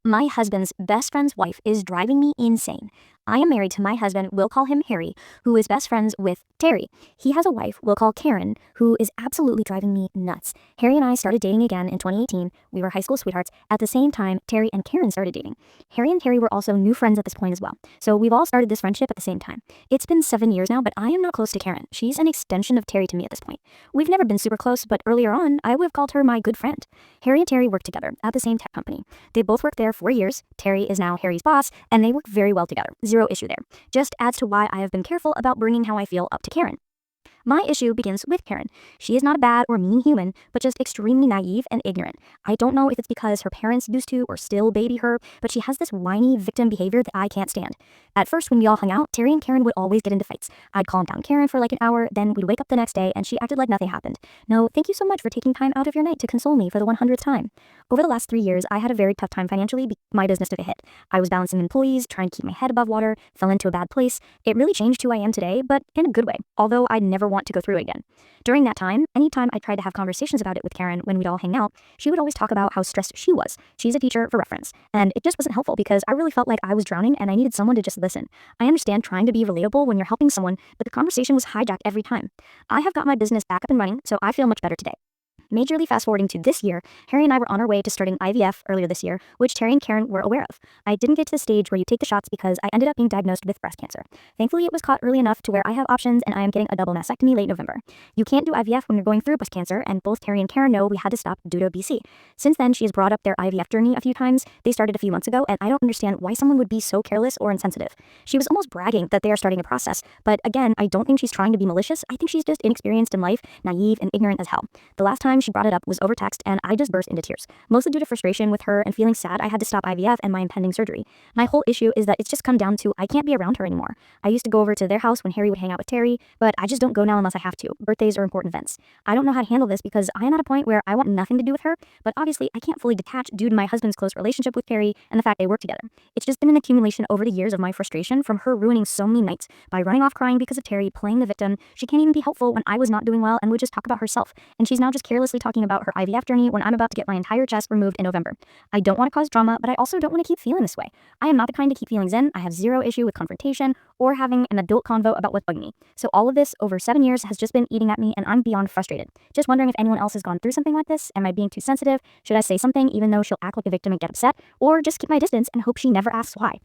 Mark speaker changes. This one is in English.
Speaker 1: My husband's best friend's wife is driving me insane. I am married to my husband, we'll call him Harry, who is best friends with Terry. He has a wife, we'll call Karen, who is absolutely driving me nuts. Harry and I started dating again in 2018. We were high school sweethearts. At the same time, Terry and Karen started dating. Harry and Terry were also new friends at this point as well. So we've all started this friendship at the same time. It's been 7 years now, but I am not close to Karen. She's an extension of Terry to me at this point. We've never been super close, but earlier on, I would have called her my good friend. Harry and Terry work together at the same tech company. They both worked there for years. Terry is now Harry's boss, and they work very well together. Zero issue there. Just adds to why I have been careful about bringing how I feel up to Karen. My issue begins with Karen. She is not a bad or mean human, but just extremely naive and ignorant. I don't know if it's because her parents used to or still baby her, but she has this whiny victim behavior that I can't stand. At first, when we all hung out, Terry and Karen would always get into fights. I'd calm down Karen for like an hour, then we'd wake up the next day and she acted like nothing happened. No, thank you so much for taking time out of your night to console me for the 100th time. Over the last 3 years, I had a very tough time financially. My business took a hit. I was balancing employees, trying to keep my head above water, fell into a bad place. It really changed who I am today, but in a good way, although I'd never want to go through it again. During that time, anytime I tried to have conversations about it with Karen when we'd all hang out, she would always talk about how stressed she was. She's a teacher for reference, and it just wasn't helpful because I really felt like I was drowning and I needed someone to just listen. I understand trying to be relatable when you're helping someone, but the conversation was hijacked every time. I have got my business back up and running, so I feel much better today. Majorly fast forwarding to this year, Harry and I were on our way to starting IVF earlier this year, which Terry and Karen were aware of. I didn't get to the stage where you take the shots because I ended up being diagnosed with breast cancer. Thankfully, it was caught early enough to where I have options and I am getting a double mastectomy late November. You can't do IVF when you're going through breast cancer, and both Terry and Karen know we had to stop due to obesity. Since then, she has brought up their IVF journey a few times. They started a few months ago, and I don't understand why someone would be so careless or insensitive. She was almost bragging that they are starting a process, but again, I don't think she's trying to be malicious. I think she's just inexperienced in life, naive, and ignorant as hell. The last time she brought it up was over text, and I just burst into tears, mostly due to frustration with her and feeling sad I had to stop IVF and my impending surgery. My whole issue is that it's just come down to I can't be around her anymore. I used to go over to their house when Harry would hang out with Terry, but I just don't go now unless I have to. Birthdays or important events. I don't know how to handle this because I am at a point where I want nothing to do with her, but obviously I can't fully detach due to my husband's close relationship with Terry and the fact they work together. It's just been an accumulation over the years of my frustration from her ruining so many nights by running off crying because of Terry, playing the victim. She can't even be helpful when I was not doing well and would just talk about herself, and she's now just carelessly talking about her IVF journey when I'm about to get my entire chest removed in November. I don't want to cause drama, but I also don't want to keep feeling this way. I am not the kind to keep feelings in. I have zero issue with confrontation or having an adult convo about what's bugging me. So all of this over 7 years has just been eating at me and I'm beyond frustrated. Just wondering if anyone else has gone through something like this. Am I being too sensitive? Should I say something even though she'll act like a victim and get upset? Or just keep my distance and hope she never asks why?